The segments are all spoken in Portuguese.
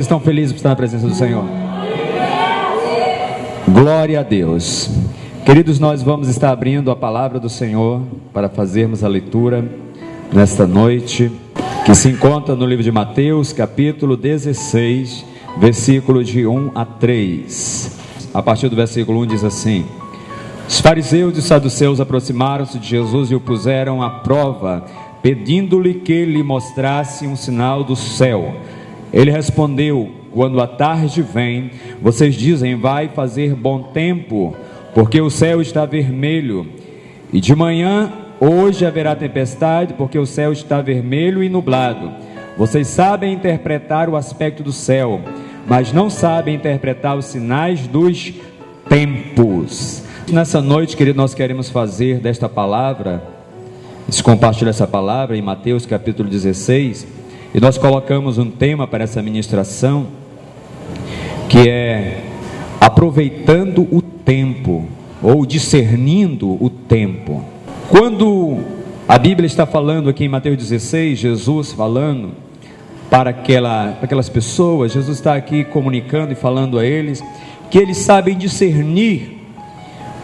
Estão felizes por estar na presença do Senhor? Glória a Deus. Queridos, nós vamos estar abrindo a palavra do Senhor para fazermos a leitura nesta noite, que se encontra no livro de Mateus, capítulo 16, versículos de 1 a 3. A partir do versículo 1 diz assim: Os fariseus e os saduceus aproximaram-se de Jesus e o puseram à prova, pedindo-lhe que lhe mostrasse um sinal do céu. Ele respondeu: Quando a tarde vem, vocês dizem, vai fazer bom tempo, porque o céu está vermelho. E de manhã, hoje haverá tempestade, porque o céu está vermelho e nublado. Vocês sabem interpretar o aspecto do céu, mas não sabem interpretar os sinais dos tempos. Nessa noite, querido, nós queremos fazer desta palavra, compartilhar essa palavra em Mateus capítulo 16, e nós colocamos um tema para essa ministração, que é aproveitando o tempo, ou discernindo o tempo. Quando a Bíblia está falando aqui em Mateus 16, Jesus falando para aquelas pessoas, Jesus está aqui comunicando e falando a eles, que eles sabem discernir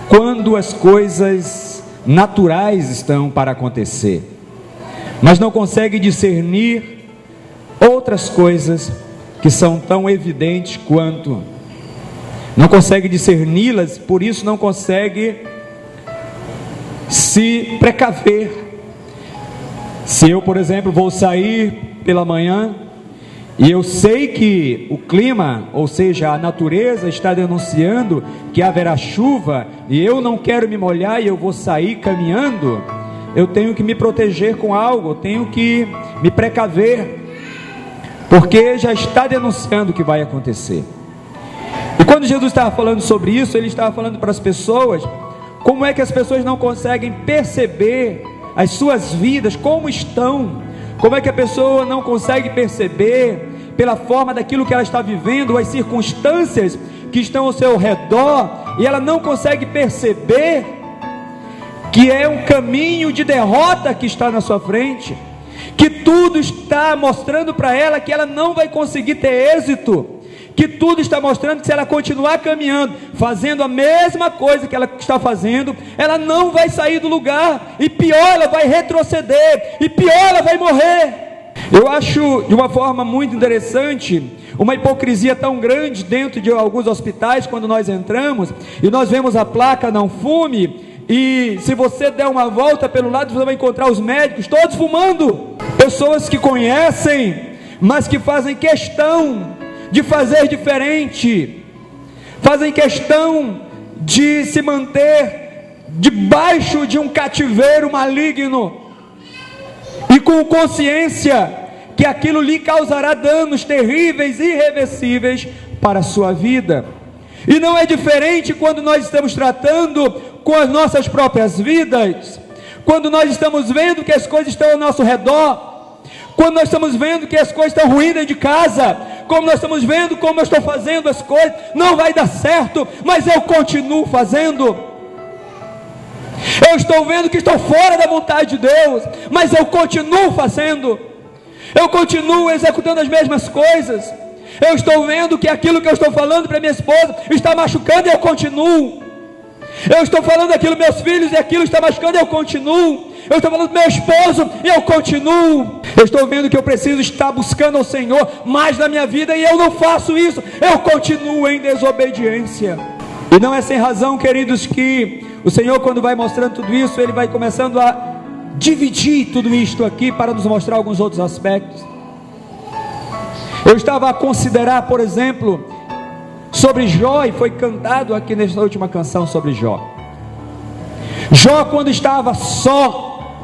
quando as coisas naturais estão para acontecer, mas não conseguem discernir outras coisas que são tão evidentes quanto, não consegue discerni-las, por isso não consegue se precaver. Se eu, por exemplo, vou sair pela manhã e eu sei que o clima, ou seja, a natureza está denunciando que haverá chuva, e eu não quero me molhar e eu vou sair caminhando, eu tenho que me proteger com algo, eu tenho que me precaver, porque já está denunciando o que vai acontecer. E quando Jesus estava falando sobre isso, ele estava falando para as pessoas, como é que as pessoas não conseguem perceber as suas vidas, como estão, como é que a pessoa não consegue perceber, pela forma daquilo que ela está vivendo, as circunstâncias que estão ao seu redor, e ela não consegue perceber que é um caminho de derrota que está na sua frente, que tudo está mostrando para ela que ela não vai conseguir ter êxito, que tudo está mostrando que se ela continuar caminhando, fazendo a mesma coisa que ela está fazendo, ela não vai sair do lugar, e pior, ela vai retroceder, e pior, ela vai morrer. Eu acho de uma forma muito interessante, uma hipocrisia tão grande dentro de alguns hospitais, quando nós entramos, e nós vemos a placa não fume, e se você der uma volta pelo lado, você vai encontrar os médicos todos fumando, pessoas que conhecem, mas que fazem questão de fazer diferente, fazem questão de se manter debaixo de um cativeiro maligno, e com consciência que aquilo lhe causará danos terríveis e irreversíveis para a sua vida. E não é diferente quando nós estamos tratando com as nossas próprias vidas, quando nós estamos vendo que as coisas estão ao nosso redor, quando nós estamos vendo que as coisas estão ruins dentro de casa, como nós estamos vendo como eu estou fazendo as coisas, não vai dar certo, mas eu continuo fazendo. Eu estou vendo que estou fora da vontade de Deus, mas eu continuo fazendo, eu continuo executando as mesmas coisas. Eu estou vendo que aquilo que eu estou falando para minha esposa está machucando, e eu continuo. Eu estou falando aquilo para meus filhos, e aquilo está machucando, e eu continuo. Eu estou falando para meu esposo, e eu continuo. Eu estou vendo que eu preciso estar buscando ao Senhor mais na minha vida, e eu não faço isso, eu continuo em desobediência. E não é sem razão, queridos, que o Senhor, quando vai mostrando tudo isso, Ele vai começando a dividir tudo isto aqui, para nos mostrar alguns outros aspectos. Eu estava a considerar, por exemplo, sobre Jó, e foi cantado aqui nesta última canção sobre Jó. Jó, quando estava só,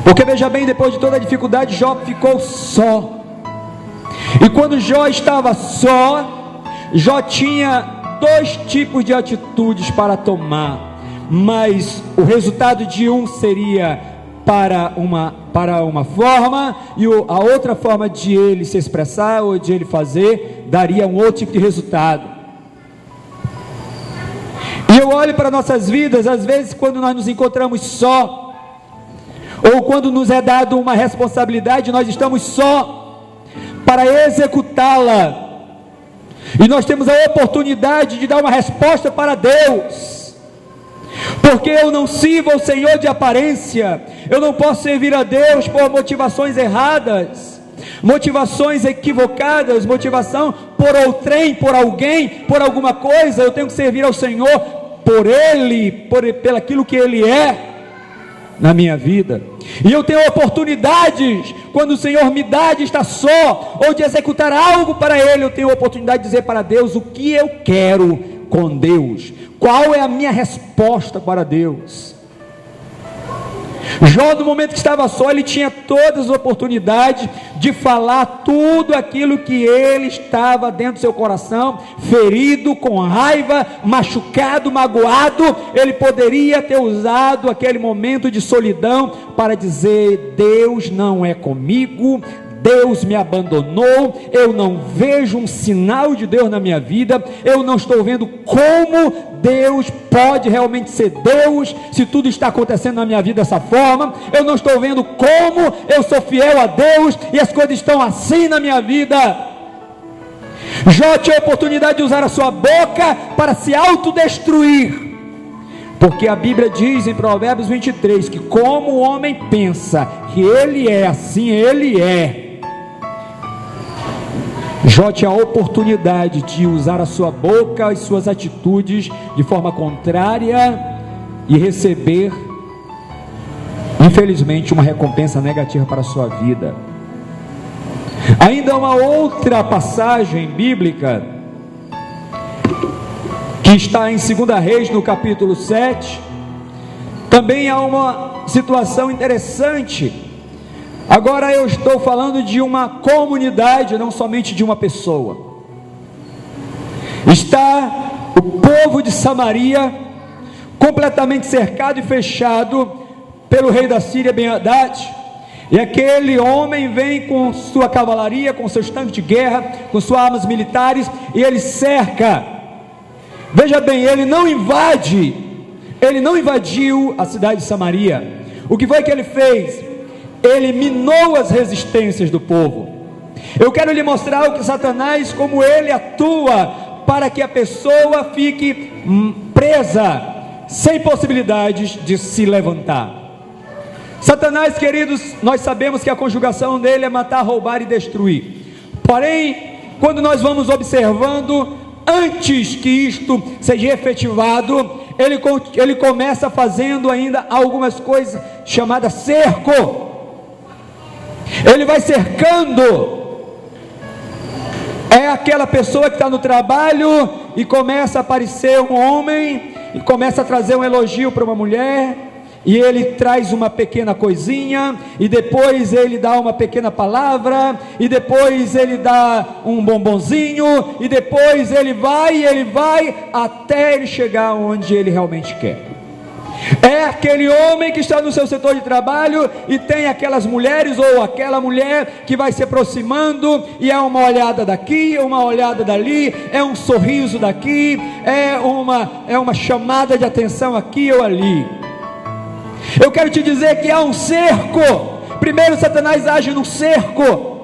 porque veja bem, depois de toda a dificuldade, Jó ficou só. E quando Jó estava só, Jó tinha dois tipos de atitudes para tomar, mas o resultado de um seria para uma forma, e a outra forma de ele se expressar, ou de ele fazer, daria um outro tipo de resultado. E eu olho para nossas vidas, às vezes quando nós nos encontramos só, ou quando nos é dado uma responsabilidade, nós estamos só, para executá-la. E nós temos a oportunidade de dar uma resposta para Deus, porque eu não sirvo ao Senhor de aparência. Eu não posso servir a Deus por motivações erradas, motivações equivocadas, motivação por outrem, por alguém, por alguma coisa. Eu tenho que servir ao Senhor por Ele, pelo aquilo que Ele é na minha vida. E eu tenho oportunidades, quando o Senhor me dá de estar só, ou de executar algo para Ele, eu tenho a oportunidade de dizer para Deus o que eu quero com Deus, qual é a minha resposta para Deus. Jó, no momento que estava só, ele tinha todas as oportunidades de falar tudo aquilo que ele estava dentro do seu coração, ferido, com raiva, machucado, magoado. Ele poderia ter usado aquele momento de solidão para dizer: Deus não é comigo, Deus me abandonou, eu não vejo um sinal de Deus na minha vida, eu não estou vendo como Deus pode realmente ser Deus, se tudo está acontecendo na minha vida dessa forma. Eu não estou vendo como eu sou fiel a Deus e as coisas estão assim na minha vida. Jó tinha a oportunidade de usar a sua boca para se autodestruir, porque a Bíblia diz em Provérbios 23, que como o homem pensa que ele é, assim ele é. Jó tinha a oportunidade de usar a sua boca e suas atitudes de forma contrária e receber, infelizmente, uma recompensa negativa para a sua vida. Ainda uma outra passagem bíblica que está em 2 Reis, no capítulo 7, também há uma situação interessante. Agora eu estou falando de uma comunidade, não somente de uma pessoa. Está o povo de Samaria completamente cercado e fechado pelo rei da Síria, Ben-Hadad, e aquele homem vem com sua cavalaria, com seus tanques de guerra, com suas armas militares, e ele cerca. Veja bem, ele não invadiu a cidade de Samaria. O que foi que ele fez? Ele minou as resistências do povo. Eu quero lhe mostrar o que Satanás, como ele atua para que a pessoa fique presa, sem possibilidades de se levantar. Satanás, queridos, nós sabemos que a conjugação dele é matar, roubar e destruir. Porém, quando nós vamos observando, antes que isto seja efetivado, ele começa fazendo ainda algumas coisas chamadas cerco. Ele vai cercando. É aquela pessoa que está no trabalho e começa a aparecer um homem e começa a trazer um elogio para uma mulher, e ele traz uma pequena coisinha, e depois ele dá uma pequena palavra, e depois ele dá um bombonzinho, e depois ele vai até ele chegar onde ele realmente quer. É aquele homem que está no seu setor de trabalho e tem aquelas mulheres, ou aquela mulher que vai se aproximando, e é uma olhada daqui, uma olhada dali, é um sorriso daqui, é uma chamada de atenção aqui ou ali. Eu quero te dizer que há um cerco. Primeiro, Satanás age no cerco,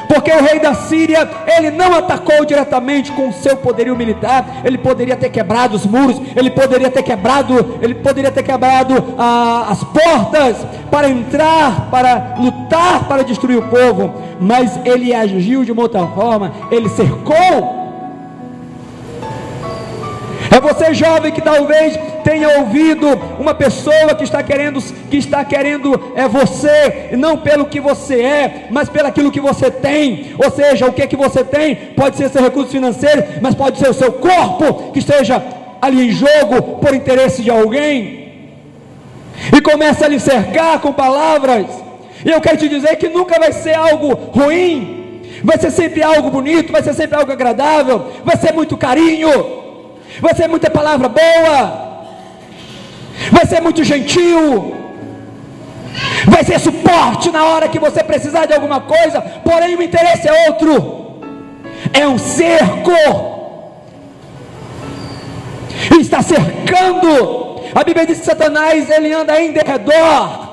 porque o rei da Síria, ele não atacou diretamente com o seu poderio militar. Ele poderia ter quebrado os muros, ele poderia ter quebrado as portas para entrar, para lutar, para destruir o povo, mas ele agiu de uma outra forma. Ele cercou. É você, jovem, que talvez tenha ouvido uma pessoa que está querendo você, não pelo que você é, mas pelo aquilo que você tem. Ou seja, o que é que você tem? Pode ser seu recurso financeiro, mas pode ser o seu corpo que esteja ali em jogo por interesse de alguém, e começa a lhe cercar com palavras. E eu quero te dizer que nunca vai ser algo ruim, vai ser sempre algo bonito, vai ser sempre algo agradável, vai ser muito carinho, vai ser muita palavra boa, vai ser muito gentil, vai ser suporte na hora que você precisar de alguma coisa. Porém o interesse é outro, é um cerco, e está cercando. A Bíblia diz que Satanás, ele anda em derredor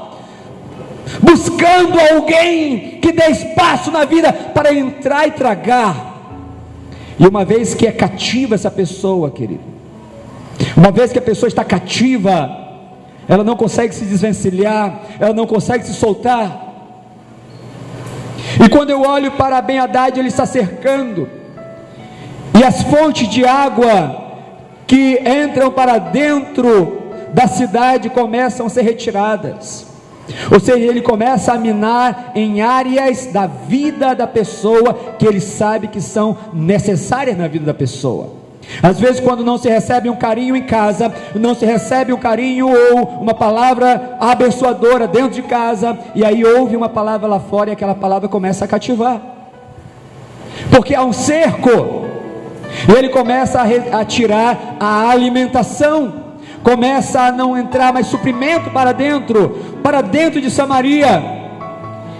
buscando alguém que dê espaço na vida para entrar e tragar. E uma vez que é cativa essa pessoa, querido, uma vez que a pessoa está cativa, ela não consegue se desvencilhar, ela não consegue se soltar. E quando eu olho para Ben-Hadad, ele está cercando, e as fontes de água que entram para dentro da cidade começam a ser retiradas. Ou seja, ele começa a minar em áreas da vida da pessoa que ele sabe que são necessárias na vida da pessoa. Às vezes, quando não se recebe um carinho em casa, não se recebe um carinho ou uma palavra abençoadora dentro de casa, e aí ouve uma palavra lá fora e aquela palavra começa a cativar, porque há um cerco, e ele começa a tirar a alimentação, começa a não entrar mais suprimento para dentro de Samaria,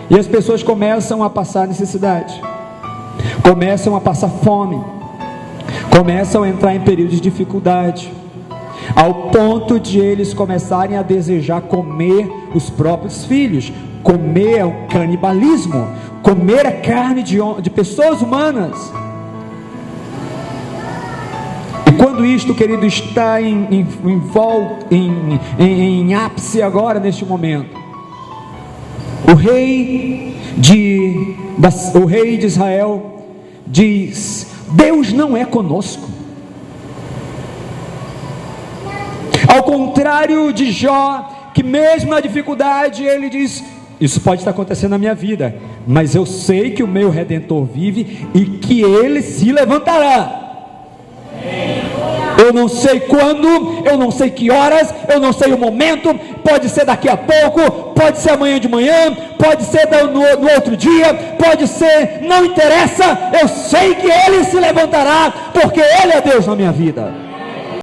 e as pessoas começam a passar necessidade, começam a passar fome, começam a entrar em períodos de dificuldade, ao ponto de eles começarem a desejar comer os próprios filhos. Comer é o canibalismo, comer a carne de pessoas humanas. E quando isto, querido, está em ápice agora, neste momento, o rei de Israel diz: Deus não é conosco. Ao contrário de Jó, que mesmo na dificuldade ele diz: isso pode estar acontecendo na minha vida, mas eu sei que o meu Redentor vive e que ele se levantará. Eu não sei quando, eu não sei que horas, eu não sei o momento, pode ser daqui a pouco, pode ser amanhã de manhã, pode ser no outro dia, pode ser, não interessa, eu sei que ele se levantará, porque ele é Deus na minha vida.